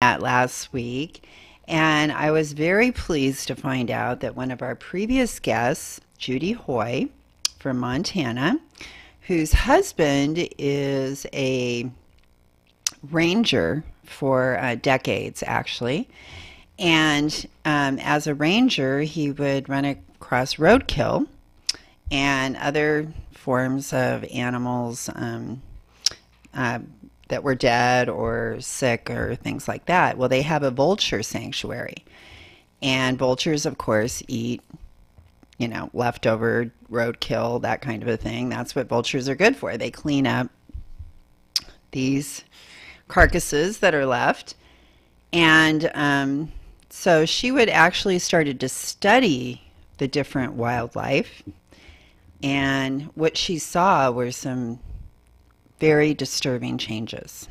at last week, and I was very pleased to find out that one of our previous guests, Judy Hoy from Montana, whose husband is a ranger for decades, actually. And as a ranger, he would run across roadkill and other forms of animals that were dead or sick or things like that. Well, they have a vulture sanctuary. And vultures, of course, eat, leftover roadkill, that kind of a thing. That's what vultures are good for. They clean up these carcasses that are left. And so she would actually started to study the different wildlife. And what she saw were some very disturbing changes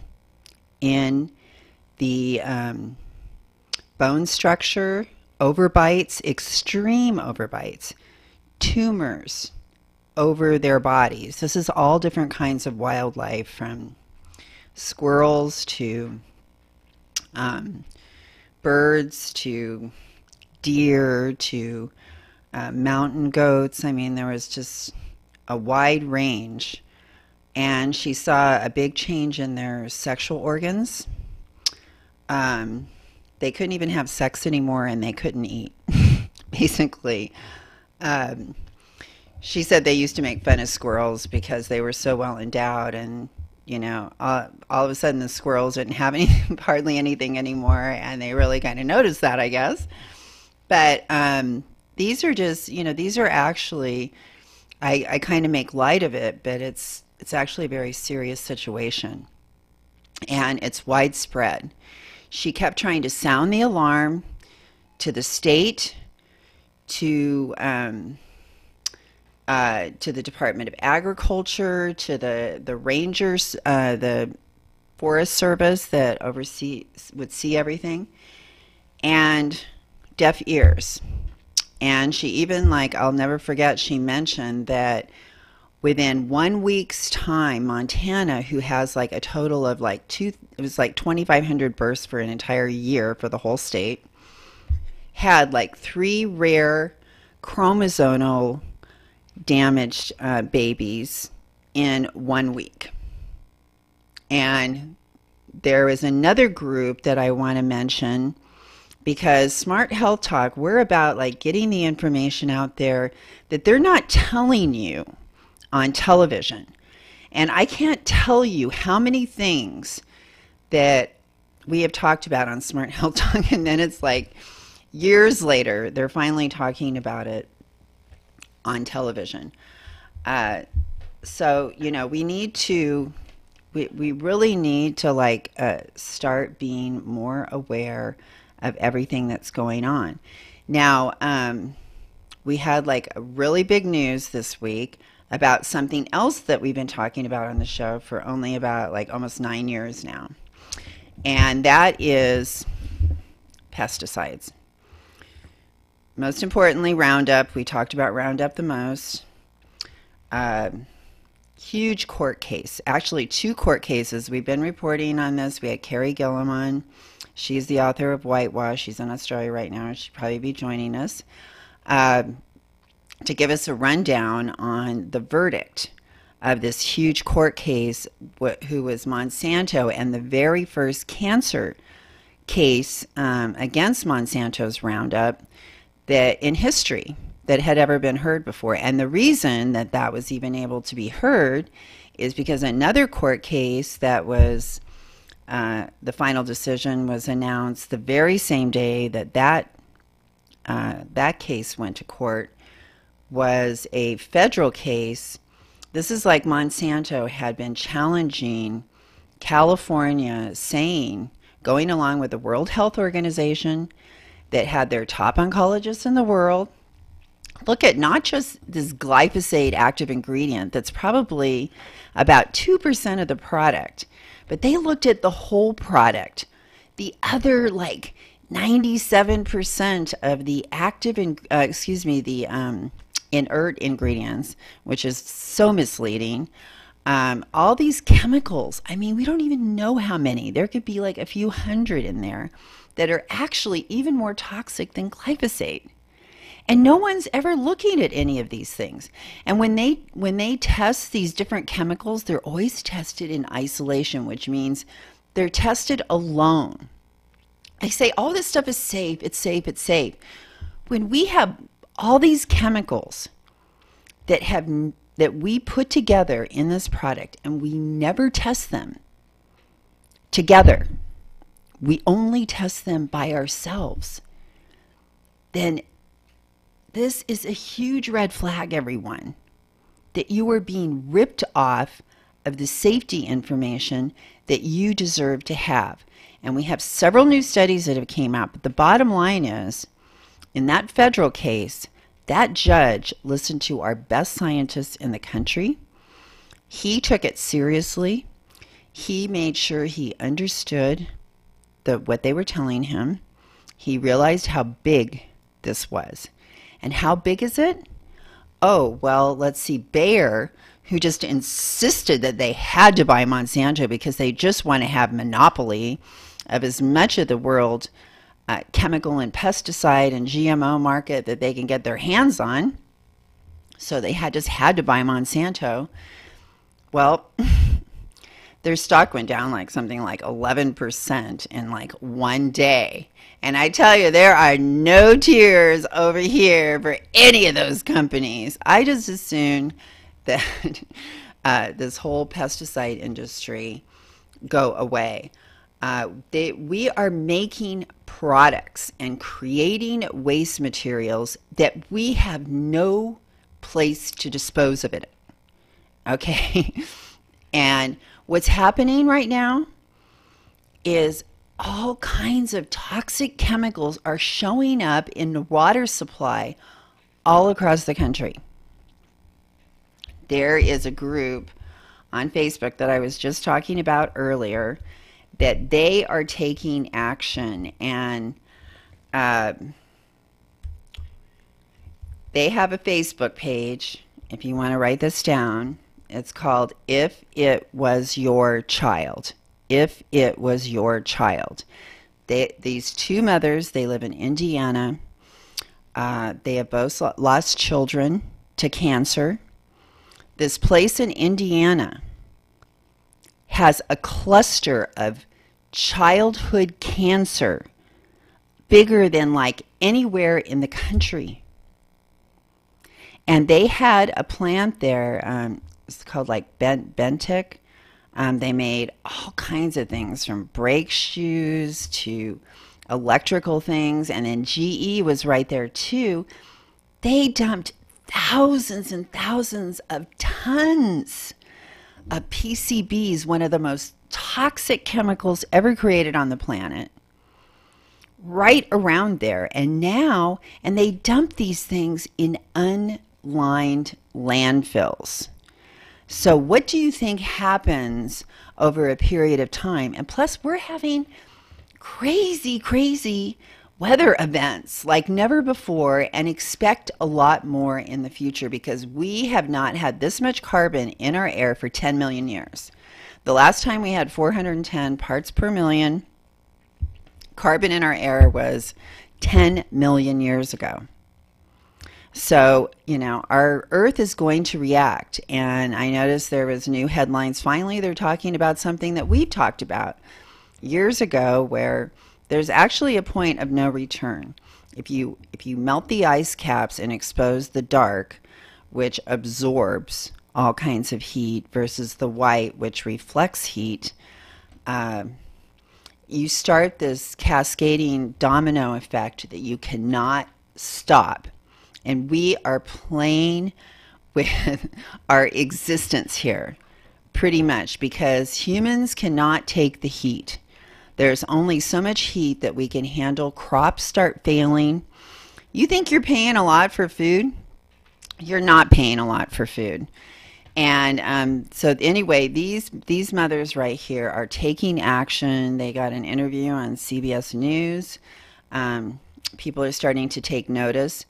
in the bone structure, overbites, extreme overbites, tumors over their bodies. This is all different kinds of wildlife, from squirrels to birds to deer to mountain goats. I mean, there was just a wide range. And she saw a big change in their sexual organs. They couldn't even have sex anymore, and they couldn't eat, basically. She said they used to make fun of squirrels because they were so well endowed, and all of a sudden the squirrels didn't have hardly anything anymore, and they really kind of noticed that, I guess. But these are just, these are actually, I kind of make light of it, but it's actually a very serious situation, and it's widespread. She kept trying to sound the alarm to the state, to the Department of Agriculture, to the rangers, the Forest Service that would see everything, and deaf ears. And she even, I'll never forget, she mentioned that within 1 week's time, Montana, who has a total of it was 2,500 births for an entire year for the whole state, had 3 rare chromosomal damaged babies in 1 week. And there is another group that I want to mention, because Smart Health Talk, we're about getting the information out there that they're not telling you on television. And I can't tell you how many things that we have talked about on Smart Health Talk, and then it's years later they're finally talking about it on television. So we need to, we really need to start being more aware of everything that's going on. Now, we had a really big news this week about something else that we've been talking about on the show for only about almost 9 years now. And that is pesticides. Most importantly, Roundup. We talked about Roundup the most. Huge court case. Actually, 2 court cases. We've been reporting on this. We had Carrie Gillam on. She's the author of Whitewash. She's in Australia right now. She'll probably be joining us to give us a rundown on the verdict of this huge court case, who was Monsanto, and the very first cancer case against Monsanto's Roundup that in history that had ever been heard before. And the reason that that was even able to be heard is because another court case that was the final decision was announced the very same day that case went to court, was a federal case. This is Monsanto had been challenging California, going along with the World Health Organization that had their top oncologists in the world look at not just this glyphosate active ingredient that's probably about 2% of the product, but they looked at the whole product, the other 97% of the active, inert ingredients, which is so misleading. All these chemicals. I mean, we don't even know how many. There could be like a few hundred in there that are actually even more toxic than glyphosate. And no one's ever looking at any of these things. And when they test these different chemicals, they're always tested in isolation, which means they're tested alone. They say, oh, this stuff is safe, it's safe, it's safe. When we have all these chemicals that we put together in this product and we never test them together, we only test them by ourselves, then this is a huge red flag, everyone, that you are being ripped off of the safety information that you deserve to have. And we have several new studies that have came out, but the bottom line is, in that federal case, that judge listened to our best scientists in the country. He took it seriously. He made sure he understood what they were telling him. He realized how big this was. And how big is it? Oh, well, let's see. Bayer, who just insisted that they had to buy Monsanto because they just want to have monopoly of as much of the world chemical and pesticide and GMO market that they can get their hands on. So they just had to buy Monsanto. Well, their stock went down like something like 11% in like one day. And I tell you, there are no tears over here for any of those companies. I just assume that this whole pesticide industry go away. We are making products and creating waste materials that we have no place to dispose of it. Okay? And what's happening right now is all kinds of toxic chemicals are showing up in the water supply all across the country. There is a group on Facebook that I was just talking about earlier that they are taking action, and they have a Facebook page. If you want to write this down, it's called If It Was Your Child. If It Was Your Child. These two mothers, they live in Indiana. They have both lost children to cancer. This place in Indiana has a cluster of childhood cancer bigger than like anywhere in the country. And they had a plant there, it's called like Bentic. They made all kinds of things from brake shoes to electrical things. And then GE was right there too. They dumped thousands and thousands of tons of PCBs, one of the most toxic chemicals ever created on the planet, right around there. And they dump these things in unlined landfills. So what do you think happens over a period of time? And plus, we're having crazy, crazy weather events like never before, and expect a lot more in the future because we have not had this much carbon in our air for 10 million years. The last time we had 410 parts per million carbon in our air was 10 million years ago. So, our Earth is going to react. And I noticed there was new headlines. Finally, they're talking about something that we've talked about years ago, where there's actually a point of no return. If you melt the ice caps and expose the dark, which absorbs all kinds of heat, versus the white, which reflects heat, you start this cascading domino effect that you cannot stop. And we are playing with our existence here, pretty much, because humans cannot take the heat. There's only so much heat that we can handle. Crops start failing. You think you're paying a lot for food? You're not paying a lot for food. And so anyway, these mothers right here are taking action. They got an interview on CBS News. People are starting to take notice.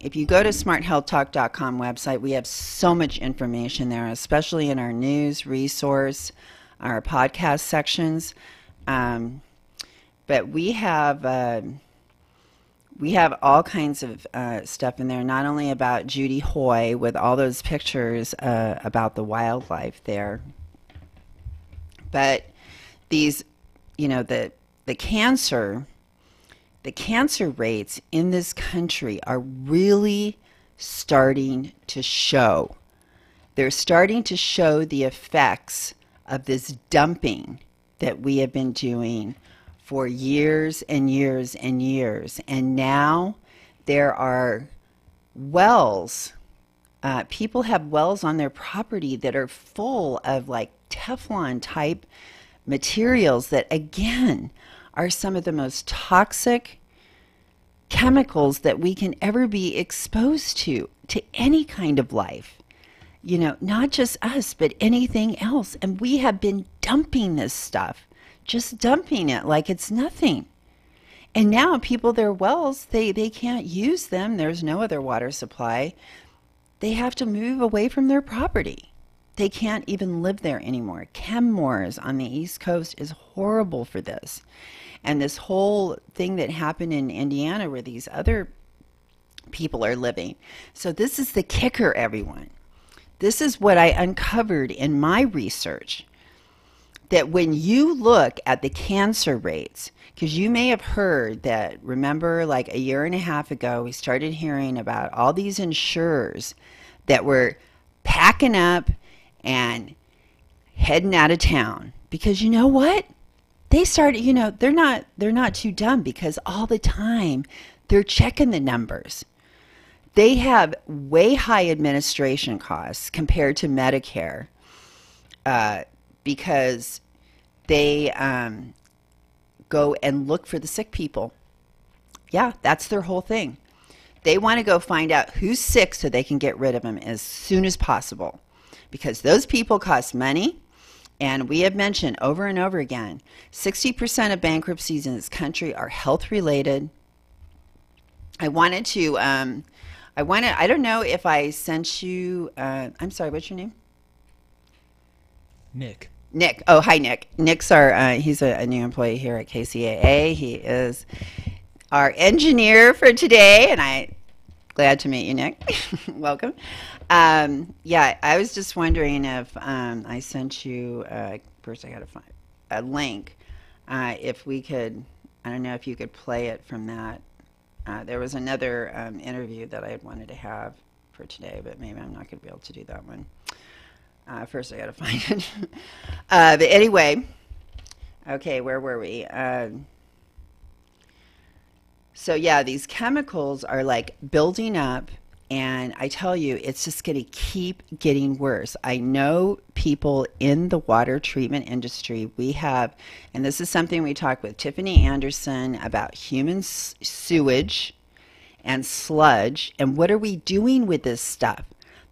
if you go to smarthealthtalk.com website, we have so much information there, especially in our news, resource, our podcast sections. But we have all kinds of stuff in there, not only about Judy Hoy with all those pictures about the wildlife there, but these, the cancer rates in this country are really starting to show. They're starting to show the effects of this dumping that we have been doing for years and years and years. And now there are wells. People have wells on their property that are full of like Teflon type materials that, again, are some of the most toxic chemicals that we can ever be exposed to any kind of life. Not just us, but anything else. And we have been dumping this stuff, just dumping it like it's nothing. And now people, their wells, they can't use them. There's no other water supply. They have to move away from their property. They can't even live there anymore. Chemours on the East Coast is horrible for this. And this whole thing that happened in Indiana where these other people are living. So this is the kicker, everyone. This is what I uncovered in my research. That when you look at the cancer rates, because you may have heard that, remember, like a year and a half ago, we started hearing about all these insurers that were packing up and heading out of town. Because you know what? They started, they're not too dumb, because all the time they're checking the numbers. They have way high administration costs compared to Medicare, because they go and look for the sick people. Yeah, that's their whole thing. They want to go find out who's sick so they can get rid of them as soon as possible, because those people cost money. And we have mentioned over and over again, 60% of bankruptcies in this country are health related. I don't know if I sent you, I'm sorry, what's your name? Nick. Oh, hi, Nick. Nick's he's a new employee here at KCAA. He is our engineer for today, and I'm glad to meet you, Nick. Welcome. Yeah, I was just wondering if I sent you, first I got to find a link, if we could, I don't know if you could play it from that. There was another interview that I had wanted to have for today, but maybe I'm not going to be able to do that one. First I got to find it. But anyway, okay, where were we? So yeah, these chemicals are like building up, and I tell you, it's just going to keep getting worse. I know people in the water treatment industry, we have, and this is something we talked with Tiffany Anderson about, human sewage and sludge, and what are we doing with this stuff?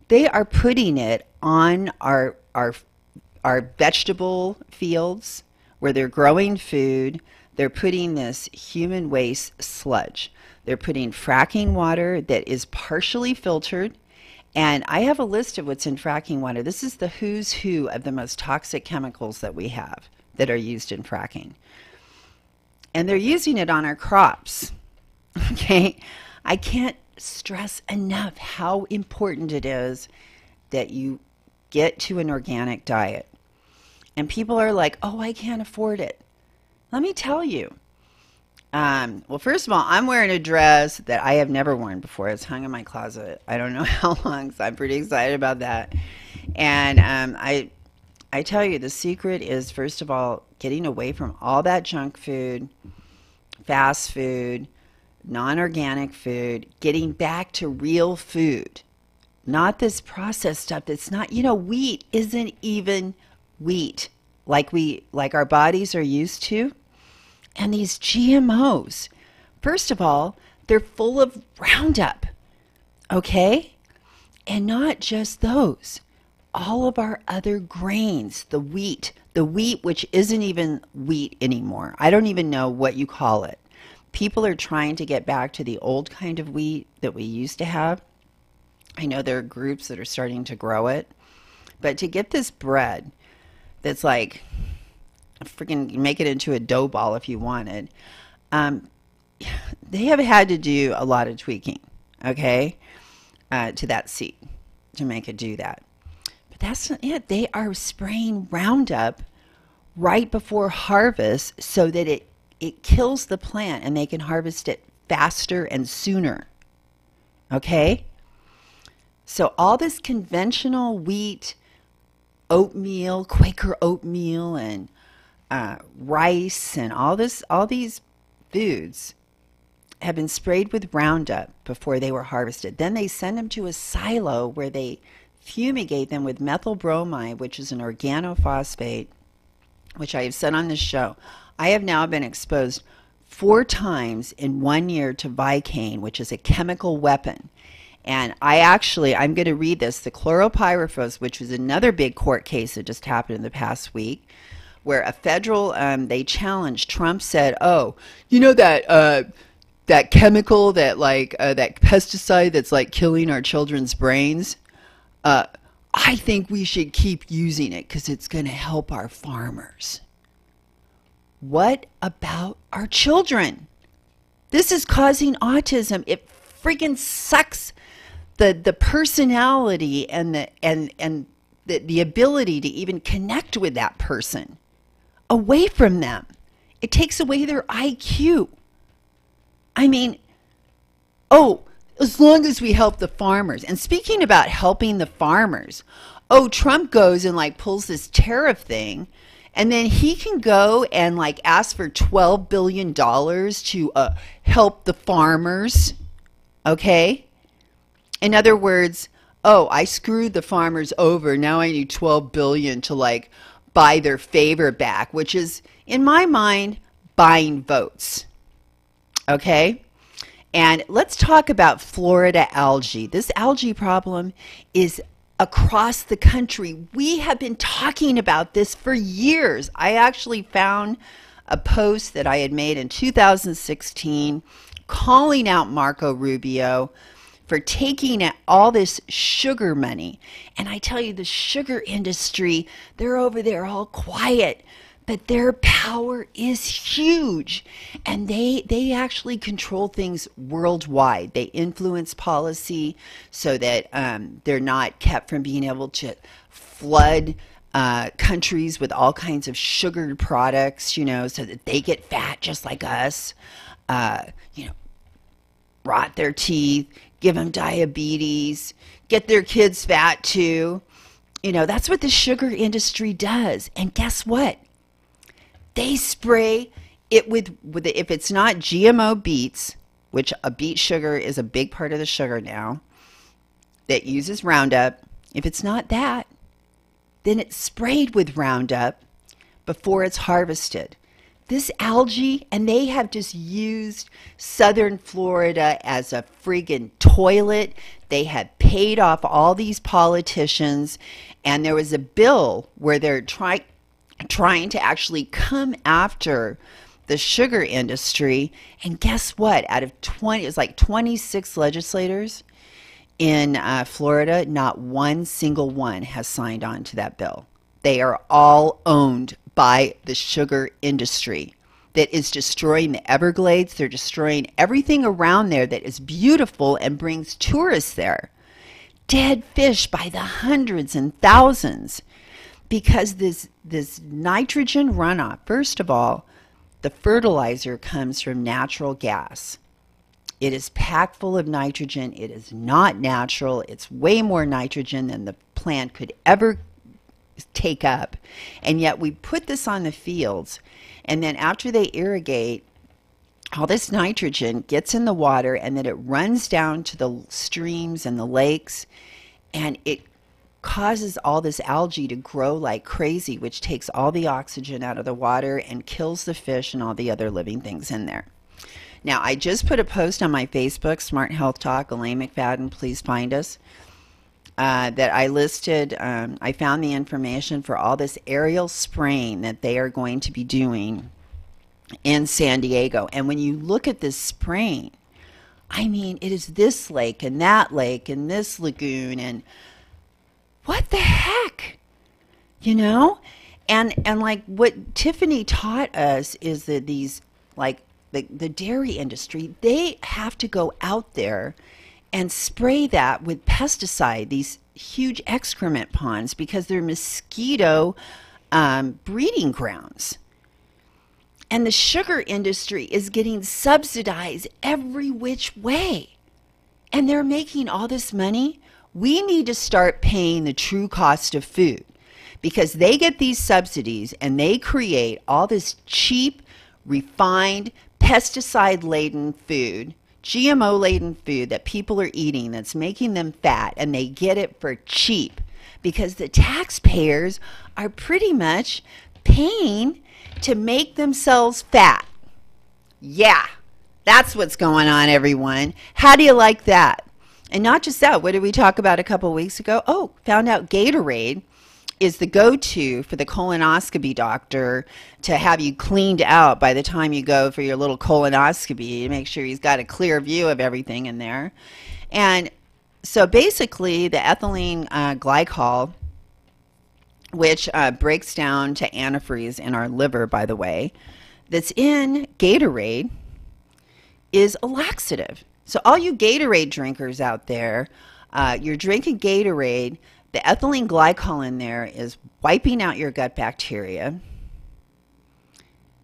They are putting it on our vegetable fields where they're growing food. They're putting this human waste sludge. They're putting fracking water that is partially filtered. And I have a list of what's in fracking water. This is the who's who of the most toxic chemicals that we have that are used in fracking. And they're using it on our crops. Okay? I can't stress enough how important it is that you get to an organic diet. And people are like, oh, I can't afford it. Let me tell you. Well, first of all, I'm wearing a dress that I have never worn before. It's hung in my closet. I don't know how long, so I'm pretty excited about that. And I tell you, the secret is, first of all, getting away from all that junk food, fast food, non-organic food, getting back to real food, not this processed stuff that's not, wheat isn't even wheat like our bodies are used to. And these GMOs, first of all, they're full of Roundup, okay? And not just those, all of our other grains, the wheat which isn't even wheat anymore. I don't even know what you call it. people are trying to get back to the old kind of wheat that we used to have. I know there are groups that are starting to grow it, but to get this bread that's like, freaking make it into a dough ball if you wanted, they have had to do a lot of tweaking, okay, to that seed to make it do that. But that's not it. They are spraying Roundup right before harvest so that it kills the plant and they can harvest it faster and sooner. Okay? So all this conventional wheat, oatmeal, Quaker oatmeal, and rice, and all these foods have been sprayed with Roundup before they were harvested. Then they send them to a silo where they fumigate them with methyl bromide, which is an organophosphate, which I have said on this show. I have now been exposed 4 times in 1 year to Vicane, which is a chemical weapon. And I'm going to read this. The chloropyrifos, which was another big court case that just happened in the past week, where a federal, they challenged, Trump said, oh, you know that chemical, that pesticide that's like killing our children's brains? I think we should keep using it because it's going to help our farmers. What about our children? This is causing autism. It freaking sucks the personality and the ability to even connect with that person away from them. It takes away their IQ. I mean, as long as we help the farmers. And speaking about helping the farmers, Trump goes and pulls this tariff thing, and then he can go and ask for $12 billion to help the farmers. Okay? In other words, I screwed the farmers over. Now I need $12 billion to buy their favor back, which is, in my mind, buying votes. Okay? And let's talk about Florida algae. This algae problem is across the country. We have been talking about this for years. I actually found a post that I had made in 2016 calling out Marco Rubio for taking all this sugar money. And I tell you, the sugar industry, they're over there all quiet, but their power is huge. And they actually control things worldwide. They influence policy so that they're not kept from being able to flood countries with all kinds of sugared products, so that they get fat just like us, rot their teeth, give them diabetes, get their kids fat too. That's what the sugar industry does. And guess what? They spray it with if it's not GMO beets, which a beet sugar is a big part of the sugar now, that uses Roundup. If it's not that, then it's sprayed with Roundup before it's harvested. This algae, and they have just used southern Florida as a friggin' toilet. They have paid off all these politicians, and there was a bill where they're trying to actually come after the sugar industry. And guess what? Out of 20, it's 26 legislators in Florida, not one single one has signed on to that bill. They are all owned by the sugar industry that is destroying the Everglades. They're destroying everything around there that is beautiful and brings tourists there. Dead fish by the hundreds and thousands because this nitrogen runoff, first of all, the fertilizer comes from natural gas. It is packed full of nitrogen. It is not natural. It's way more nitrogen than the plant could ever take up. And yet we put this on the fields, and then after they irrigate, all this nitrogen gets in the water, and then it runs down to the streams and the lakes, and it causes all this algae to grow like crazy, which takes all the oxygen out of the water and kills the fish and all the other living things in there. Now, I just put a post on my Facebook, Smart Health Talk, Elaine McFadden, please find us, that I listed. I found the information for all this aerial spraying that they are going to be doing in San Diego. And when you look at this spraying, I mean, it is this lake and that lake and this lagoon, and what the heck, you know? And like what Tiffany taught us is that these, like the dairy industry, they have to go out there and spray that with pesticide, these huge excrement ponds, because they're mosquito breeding grounds. And the sugar industry is getting subsidized every which way. And they're making all this money. We need to start paying the true cost of food, because they get these subsidies and they create all this cheap, refined, pesticide-laden food, GMO-laden food that people are eating that's making them fat, and they get it for cheap because the taxpayers are pretty much paying to make themselves fat. Yeah, that's what's going on, everyone. How do you like that? And not just that, what did we talk about a couple weeks ago? Oh, found out Gatorade is the go-to for the colonoscopy doctor to have you cleaned out by the time you go for your little colonoscopy to make sure he's got a clear view of everything in there. And so basically the ethylene glycol, which breaks down to antifreeze in our liver, by the way, that's in Gatorade is a laxative. So all you Gatorade drinkers out there, you're drinking Gatorade, the ethylene glycol in there is wiping out your gut bacteria,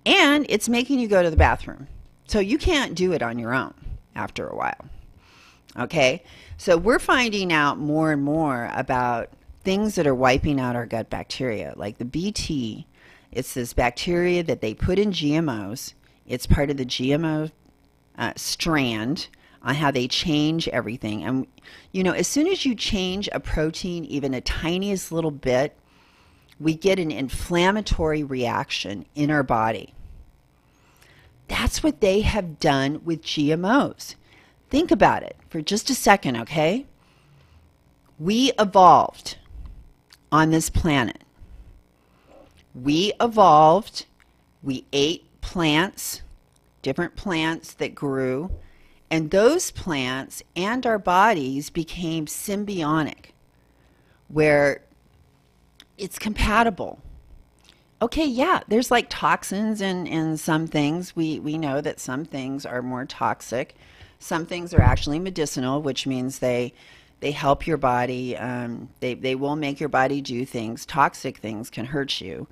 and it's making you go to the bathroom. So you can't do it on your own after a while. Okay? So we're finding out more and more about things that are wiping out our gut bacteria, like the BT. It's this bacteria that they put in GMOs. It's part of the GMO strand on how they change everything. And, you know, as soon as you change a protein, even a tiniest little bit, we get an inflammatory reaction in our body. That's what they have done with GMOs. Think about it for just a second, okay? We evolved on this planet. We evolved. We ate plants, different plants that grew, and those plants and our bodies became symbiotic, where it's compatible. Okay, yeah, there's like toxins in some things. We know that some things are more toxic. Some things are actually medicinal, which means they help your body. They will make your body do things. Toxic things can hurt you.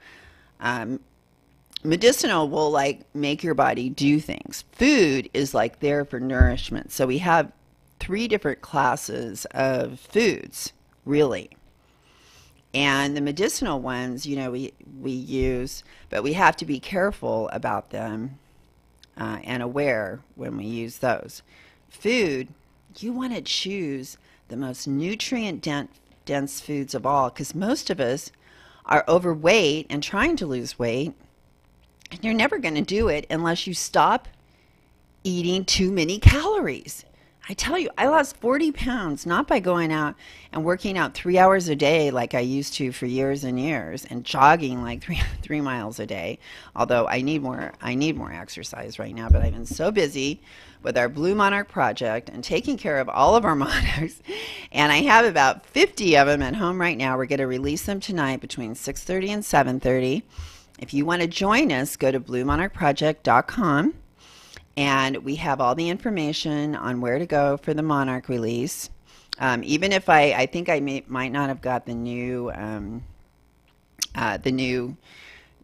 Medicinal will like make your body do things. Food is like there for nourishment. So we have 3 different classes of foods, really. And the medicinal ones, you know, we use, but we have to be careful about them and aware when we use those. Food, you want to choose the most nutrient dense foods of all, because most of us are overweight and trying to lose weight, and you're never going to do it unless you stop eating too many calories. I tell you, I lost 40 pounds, not by going out and working out 3 hours a day like I used to for years and years, and jogging like three miles a day. Although I need more exercise right now, but I've been so busy with our Blue Monarch project and taking care of all of our monarchs. And I have about 50 of them at home right now. We're going to release them tonight between 6:30 and 7:30. If you want to join us, go to bluemonarchproject.com. And we have all the information on where to go for the Monarch release. Even if I think I might not have got the new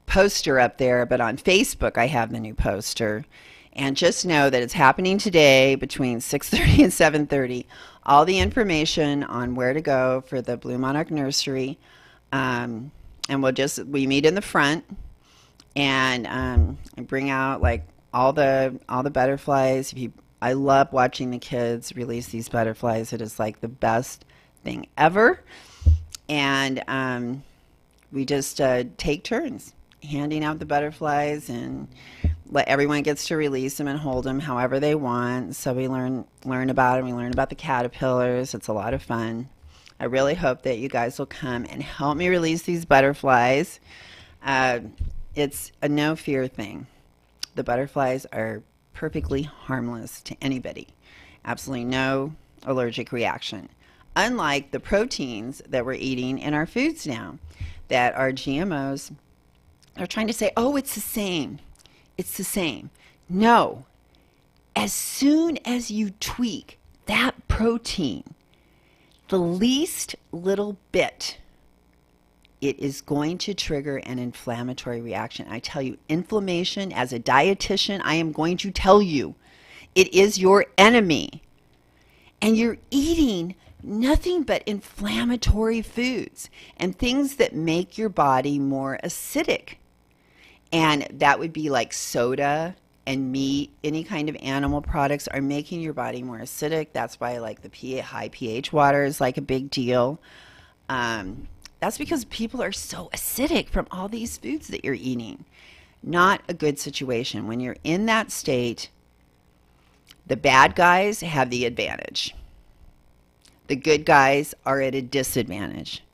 poster up there, but on Facebook I have the new poster. And just know that it's happening today between 6:30 and 7:30. All the information on where to go for the Blue Monarch Nursery. And we meet in the front and bring out like all the butterflies. I love watching the kids release these butterflies. It is like the best thing ever. And we just take turns handing out the butterflies, and everyone gets to release them and hold them however they want. So we learn about them. We learn about the caterpillars. It's a lot of fun. I really hope that you guys will come and help me release these butterflies. It's a no fear thing. The butterflies are perfectly harmless to anybody. Absolutely no allergic reaction. Unlike the proteins that we're eating in our foods now that are GMOs, they're trying to say, oh, it's the same. It's the same. No. As soon as you tweak that protein, the least little bit, it is going to trigger an inflammatory reaction. I tell you, inflammation, as a dietitian, I am going to tell you, it is your enemy. And you're eating nothing but inflammatory foods and things that make your body more acidic. And that would be like soda and meat. Any kind of animal products are making your body more acidic. That's why like the high pH water is like a big deal. That's because people are so acidic from all these foods that you're eating. Not a good situation. When you're in that state, the bad guys have the advantage. The good guys are at a disadvantage.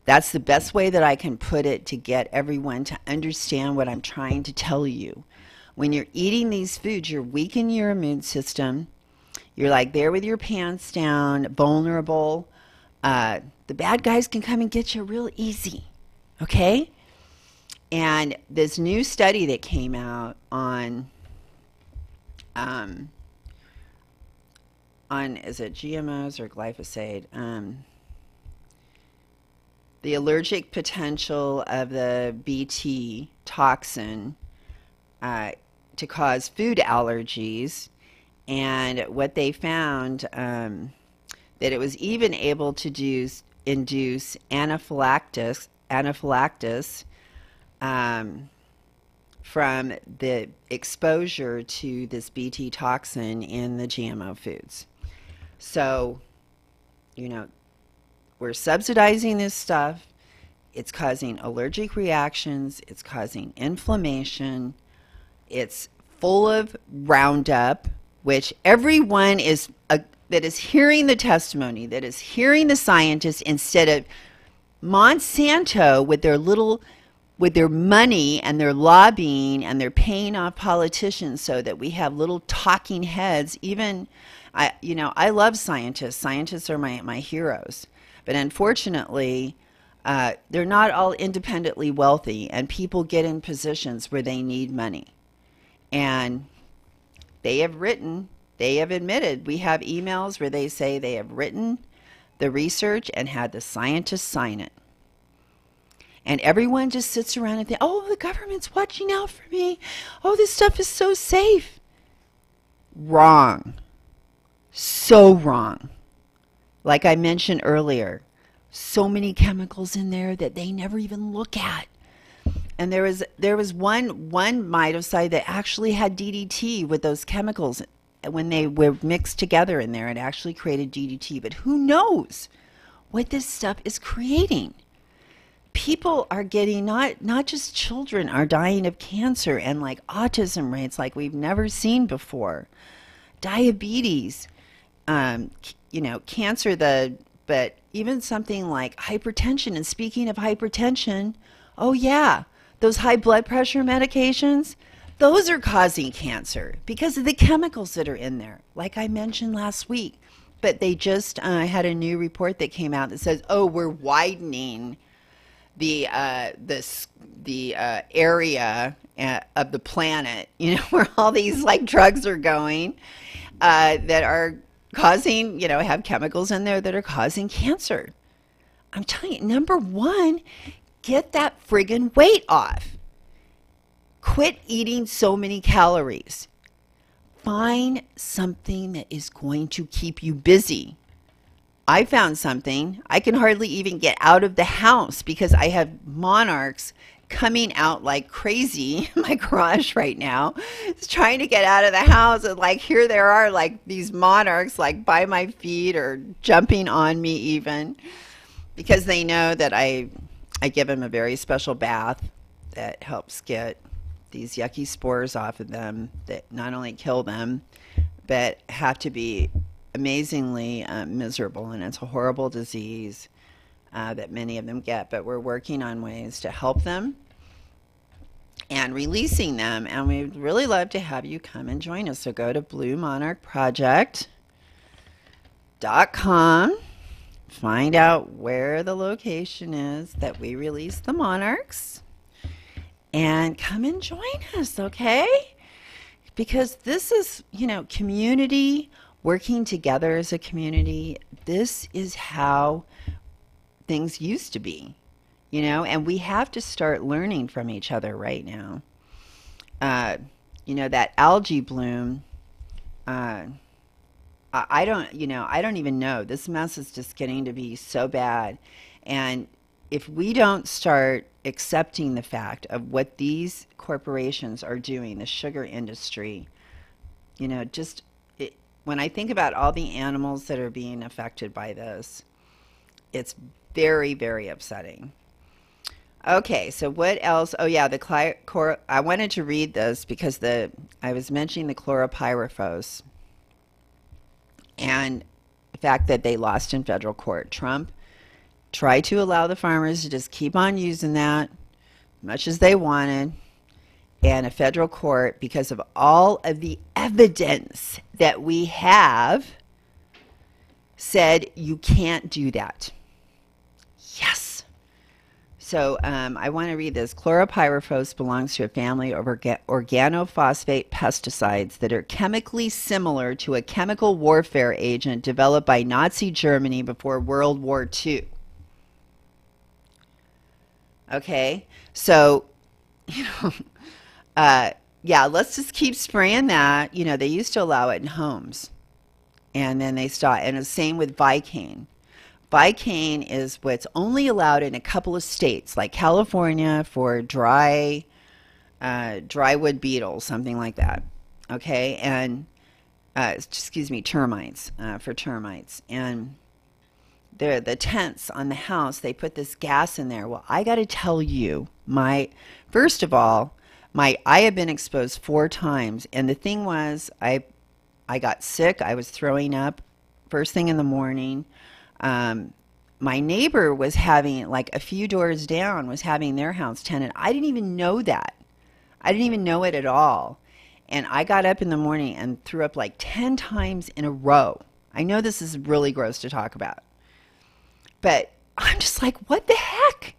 That's the best way that I can put it to get everyone to understand what I'm trying to tell you. When you're eating these foods, you're weakening your immune system. You're like there with your pants down, vulnerable. The bad guys can come and get you real easy, okay? And this new study that came out on is it GMOs or glyphosate? The allergic potential of the Bt toxin to cause food allergies, and what they found that it was even able to induce anaphylaxis from the exposure to this Bt toxin in the GMO foods. So, you know, we're subsidizing this stuff. It's causing allergic reactions. It's causing inflammation. It's full of Roundup, which everyone that is hearing the testimony, that is hearing the scientists, instead of Monsanto with their money and their lobbying, and they're paying off politicians so that we have little talking heads. Even I love scientists. Scientists are my heroes. But unfortunately, they're not all independently wealthy, and people get in positions where they need money. And they have admitted, we have emails where they say they have written the research and had the scientists sign it. And everyone just sits around and thinks, oh, the government's watching out for me. Oh, this stuff is so safe. Wrong. So wrong. Like I mentioned earlier, so many chemicals in there that they never even look at. And there was one mitosite that actually had DDT with those chemicals. When they were mixed together in there, it actually created DDT. But who knows what this stuff is creating? People are getting, not just children are dying of cancer, and like autism rates like we've never seen before. Diabetes, cancer, but even something like hypertension. And speaking of hypertension, oh yeah, those high blood pressure medications, those are causing cancer because of the chemicals that are in there, like I mentioned last week. But they just had a new report that came out that says, oh, we're widening the area of the planet, where all these like drugs are going that are causing, have chemicals in there that are causing cancer. I'm telling you, number one, get that friggin' weight off. Quit eating so many calories. Find something that is going to keep you busy. I found something. I can hardly even get out of the house because I have monarchs coming out like crazy in my garage right now. It's trying to get out of the house, and like here there are like these monarchs like by my feet or jumping on me even, because they know that I give them a very special bath that helps get these yucky spores off of them that not only kill them but have to be amazingly miserable. And it's a horrible disease that many of them get, but we're working on ways to help them. and releasing them. And we'd really love to have you come and join us. So go to bluemonarchproject.com, find out where the location is that we release the monarchs, and come and join us, okay? Because this is, community, working together as a community. This is how things used to be, and we have to start learning from each other right now. That algae bloom, I don't even know. This mess is just getting to be so bad. And if we don't start accepting the fact of what these corporations are doing, the sugar industry, when I think about all the animals that are being affected by this, it's very, very upsetting. Okay, so what else? Oh yeah, I wanted to read this because I was mentioning the chlorpyrifos and the fact that they lost in federal court. Trump tried to allow the farmers to just keep on using that much as they wanted, and a federal court, because of all of the evidence that we have, said you can't do that. Yes. So I want to read this. Chlorpyrifos belongs to a family of organophosphate pesticides that are chemically similar to a chemical warfare agent developed by Nazi Germany before World War II. Okay, so, yeah, let's just keep spraying that. They used to allow it in homes, and then they stopped. And the same with Vicane. Vicane is what's only allowed in a couple of states, like California for drywood beetles, something like that. Okay, and termites, for termites. And the tents on the house, they put this gas in there. Well, I got to tell you, first of all, I have been exposed 4 times, and the thing was, I got sick. I was throwing up first thing in the morning. My neighbor was having, like a few doors down, was having their house tented. I didn't even know that. I didn't even know it at all. And I got up in the morning and threw up like 10 times in a row. I know this is really gross to talk about, but I'm just like, what the heck?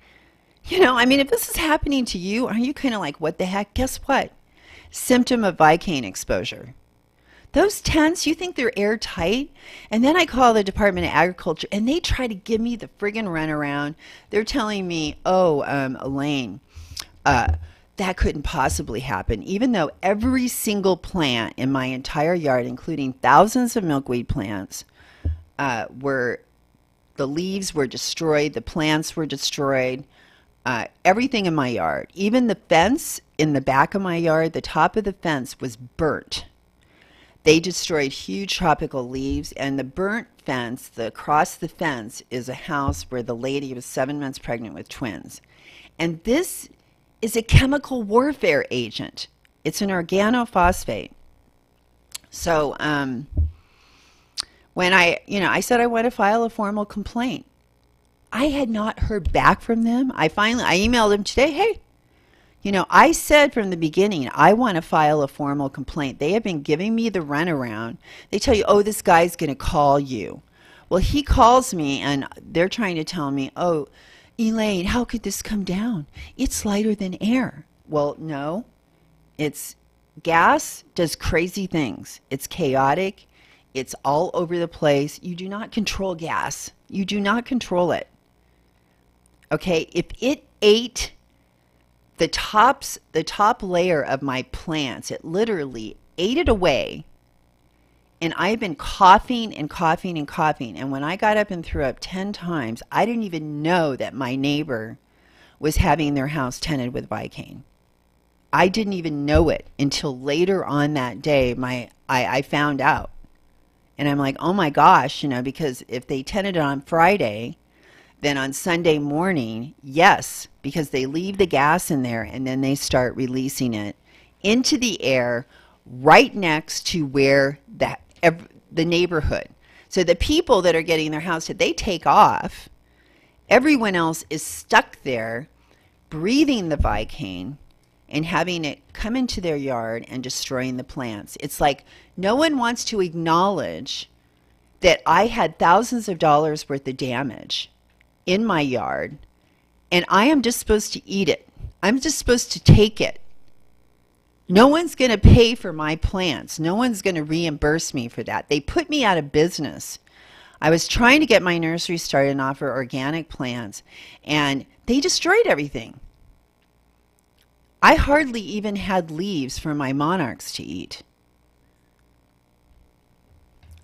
If this is happening to you, are you kind of like, what the heck? Guess what? Symptom of Vicane exposure. Those tents, you think they're airtight? And then I call the Department of Agriculture, and they try to give me the friggin' runaround. They're telling me, Elaine, that couldn't possibly happen, even though every single plant in my entire yard, including thousands of milkweed plants, the leaves were destroyed, the plants were destroyed, everything in my yard. Even the fence in the back of my yard, the top of the fence was burnt. They destroyed huge tropical leaves, and the burnt fence, across the fence, is a house where the lady was 7 months pregnant with twins. And this is a chemical warfare agent. It's an organophosphate. So when I said I want to file a formal complaint, I had not heard back from them. I emailed them today, hey, I said from the beginning, I want to file a formal complaint. They have been giving me the runaround. They tell you, oh, this guy's going to call you. Well, he calls me, and they're trying to tell me, oh, Elaine, how could this come down? It's lighter than air. Well, no. Gas does crazy things. It's chaotic. It's all over the place. You do not control gas. You do not control it. Okay, if it ate the top layer of my plants, it literally ate it away, and I've been coughing and coughing and coughing, and when I got up and threw up 10 times, I didn't even know that my neighbor was having their house tented with Vicane. I didn't even know it until later on that day. I found out, and I'm like, oh my gosh, because if they tented it on Friday, then on Sunday morning, yes, because they leave the gas in there and then they start releasing it into the air right next to where the neighborhood. So the people that are getting their house, they take off. Everyone else is stuck there breathing the Vicane, and having it come into their yard and destroying the plants. It's like no one wants to acknowledge that I had thousands of dollars worth of damage in my yard, and I am just supposed to eat it. I'm just supposed to take it. No one's going to pay for my plants. No one's going to reimburse me for that. They put me out of business. I was trying to get my nursery started and offer organic plants, and they destroyed everything. I hardly even had leaves for my monarchs to eat.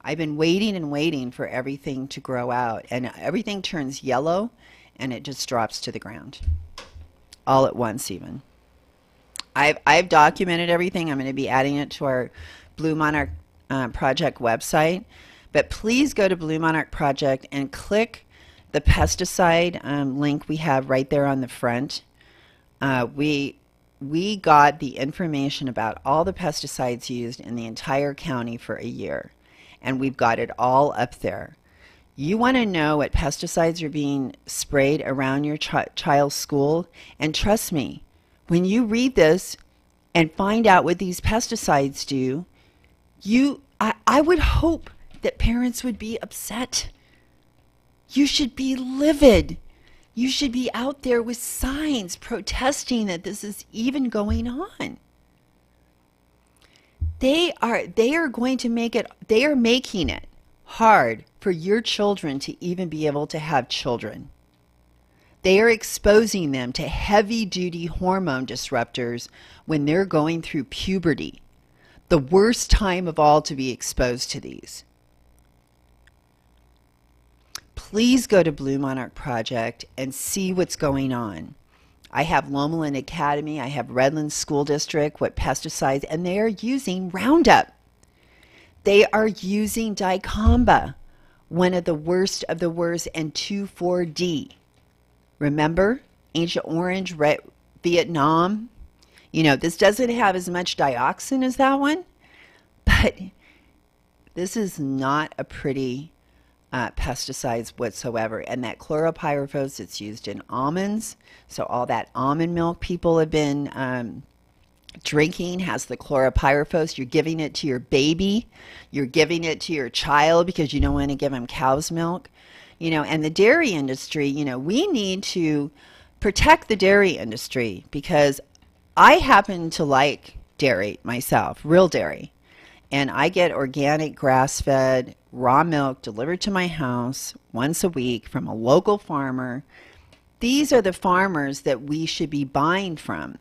I've been waiting and waiting for everything to grow out, and everything turns yellow, and it just drops to the ground. All at once even. I've documented everything. I'm going to be adding it to our Blue Monarch Project website. But please go to Blue Monarch Project and click the pesticide link we have right there on the front. We got the information about all the pesticides used in the entire county for a year. And we've got it all up there. You want to know what pesticides are being sprayed around your child's school? And trust me, when you read this and find out what these pesticides do, I would hope that parents would be upset. You should be livid. You should be out there with signs protesting that this is even going on. They are going to make it, they are making it hard for your children to even be able to have children. They are exposing them to heavy-duty hormone disruptors when they're going through puberty. The worst time of all to be exposed to these. Please go to Blue Monarch Project and see what's going on. I have Loma Academy, I have Redlands School District, what pesticides, and they are using Roundup. They are using dicamba, one of the worst, and 2,4-D. Remember, Agent Orange, Vietnam? You know, this doesn't have as much dioxin as that one, but this is not a pretty pesticides whatsoever. And that chloropyrifos that's used in almonds, so all that almond milk people have been drinking has the chloropyrifos. You're giving it to your baby. You're giving it to your child because you don't want to give them cow's milk. You know, and the dairy industry, you know, we need to protect the dairy industry because I happen to like dairy myself, real dairy. And I get organic grass-fed raw milk delivered to my house once a week from a local farmer. These are the farmers that we should be buying from.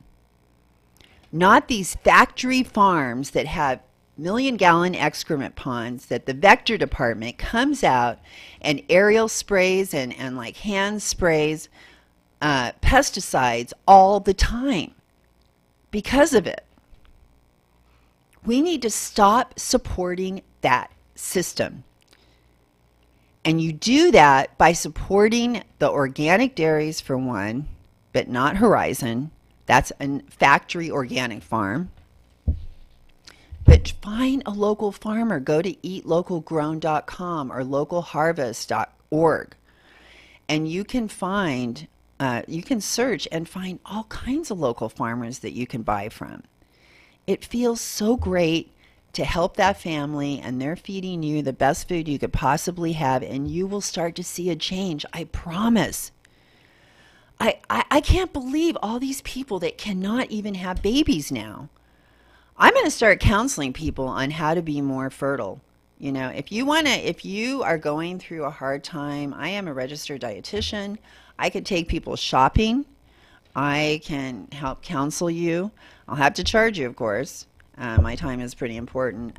Not these factory farms that have million-gallon excrement ponds that the vector department comes out and aerial sprays and like hand sprays pesticides all the time because of it. We need to stop supporting that system. And you do that by supporting the organic dairies for one, but not Horizon. That's a factory organic farm. But find a local farmer. Go to eatlocalgrown.com or localharvest.org. And you can find, you can search and find all kinds of local farmers that you can buy from. It feels so great to help that family, and they're feeding you the best food you could possibly have, and you will start to see a change. I promise. I can't believe all these people that cannot even have babies now. I'm going to start counseling people on how to be more fertile. You know, if you are going through a hard time, I am a registered dietitian. I could take people shopping. I can help counsel you. I'll have to charge you, of course. My time is pretty important.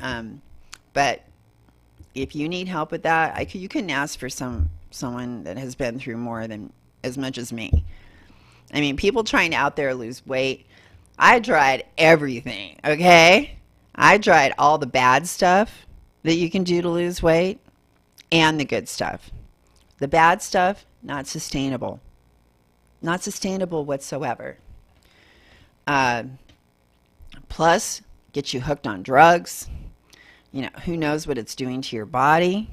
But if you need help with that, you can ask for someone that has been through more than as much as me. I mean, people trying to out there lose weight. I tried everything, okay? I tried all the bad stuff that you can do to lose weight and the good stuff. The bad stuff, not sustainable. Not sustainable whatsoever. Plus, get you hooked on drugs. You know, who knows what it's doing to your body.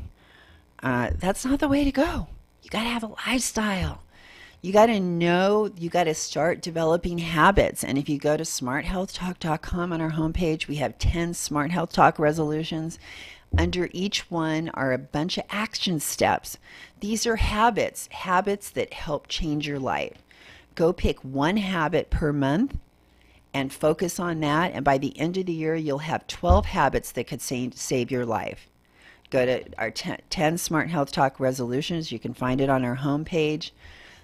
That's not the way to go. You got to have a lifestyle. You got to know, you got to start developing habits. And if you go to smarthealthtalk.com on our homepage, we have 10 Smart Health Talk resolutions. Under each one are a bunch of action steps. These are habits that help change your life. Go pick one habit per month and focus on that. And by the end of the year, you'll have 12 habits that could save your life. Go to our 10 Smart Health Talk resolutions. You can find it on our homepage.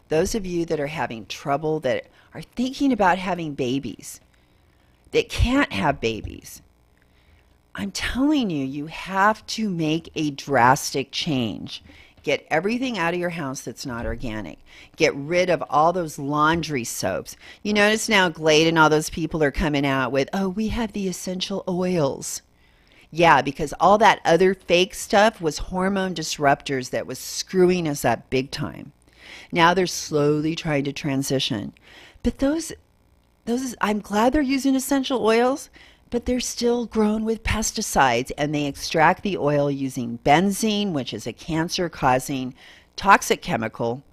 Those of you that are having trouble, that are thinking about having babies, that can't have babies, I'm telling you, you have to make a drastic change. Get everything out of your house that's not organic. Get rid of all those laundry soaps. You notice now Glade and all those people are coming out with, oh, we have the essential oils. Yeah, because all that other fake stuff was hormone disruptors that was screwing us up big time. Now they're slowly trying to transition. But I'm glad they're using essential oils, but they're still grown with pesticides, and they extract the oil using benzene, which is a cancer-causing toxic chemical.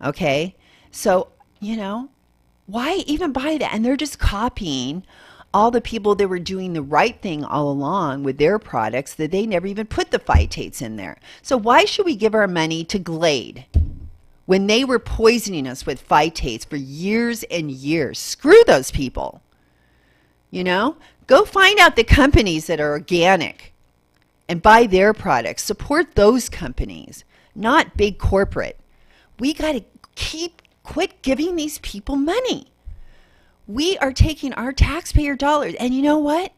Okay? So, why even buy that? And they're just copying all the people that were doing the right thing all along with their products, that they never even put the phytates in there. So why should we give our money to Glade when they were poisoning us with phytates for years and years? Screw those people. Go find out the companies that are organic and buy their products. Support those companies, not big corporate. We got to quit giving these people money. We are taking our taxpayer dollars. And you know what?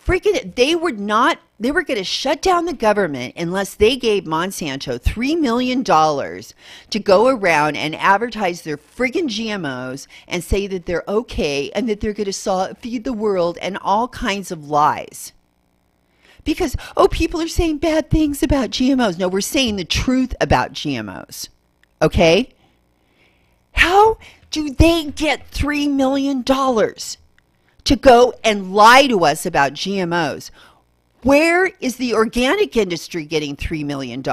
They were going to shut down the government unless they gave Monsanto $3 million to go around and advertise their friggin' GMOs and say that they're okay and that they're going to feed the world, and all kinds of lies. Because, people are saying bad things about GMOs. No, we're saying the truth about GMOs. Okay? How do they get $3 million to go and lie to us about GMOs? Where is the organic industry getting $3 million?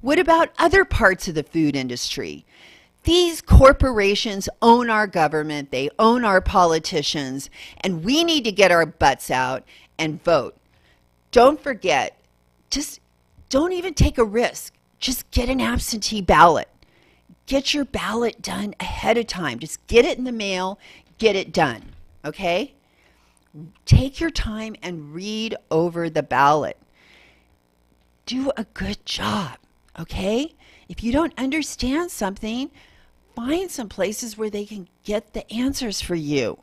What about other parts of the food industry? These corporations own our government, they own our politicians, and we need to get our butts out and vote. Don't forget, just don't even take a risk. Just get an absentee ballot. Get your ballot done ahead of time. Just get it in the mail, get it done. Okay? Take your time and read over the ballot. Do a good job. Okay? If you don't understand something, find some places where they can get the answers for you.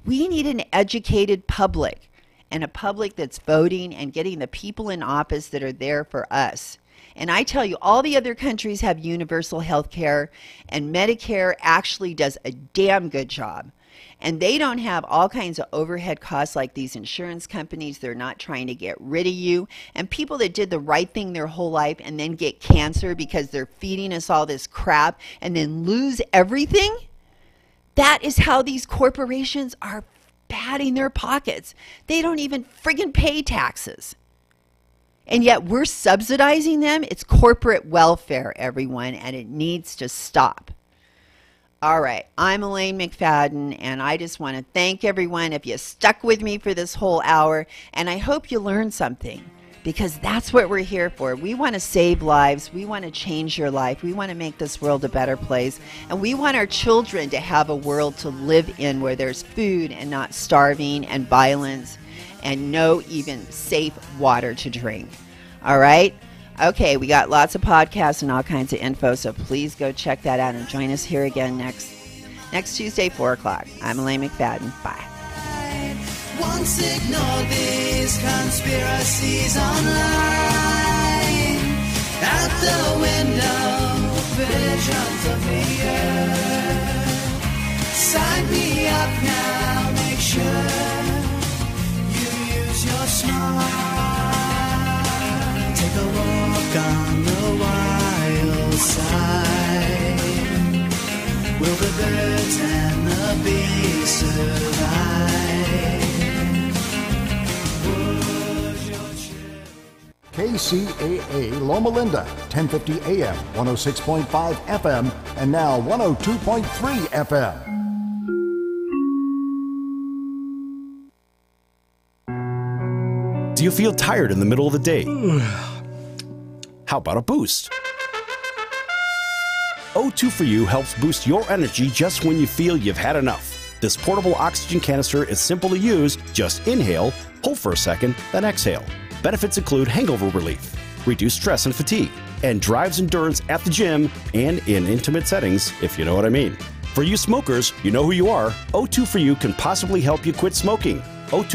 We need an educated public, and a public that's voting and getting the people in office that are there for us. And I tell you, all the other countries have universal health care, and Medicare actually does a damn good job. And they don't have all kinds of overhead costs like these insurance companies. They're not trying to get rid of you. And people that did the right thing their whole life and then get cancer because they're feeding us all this crap and then lose everything, that is how these corporations are padding their pockets. They don't even friggin' pay taxes. And yet we're subsidizing them. It's corporate welfare, everyone, and it needs to stop. All right, I'm Elaine McFadden, and I just want to thank everyone if you stuck with me for this whole hour, and I hope you learned something, because that's what we're here for. We want to save lives. We want to change your life. We want to make this world a better place, and we want our children to have a world to live in where there's food and not starving and violence and no even safe water to drink. All right? Okay, we got lots of podcasts and all kinds of info, so please go check that out and join us here again next Tuesday, 4 o'clock. I'm Elaine McFadden. Bye. Once ignore these conspiracies online. Out the window, visions of the earth. Sign me up now, make sure you use your smart. Take a walk on the wild side. Will the birds and the bees survive? Would your KCAA Loma Linda, 1050 AM, 106.5 FM, and now 102.3 FM. Do you feel tired in the middle of the day? How about a boost? O2 for You helps boost your energy just when you feel you've had enough. This portable oxygen canister is simple to use. Just inhale, hold for a second, then exhale. Benefits include hangover relief, reduced stress and fatigue, and drives endurance at the gym and in intimate settings, if you know what I mean. For you smokers, you know who you are. O2 for You can possibly help you quit smoking. O2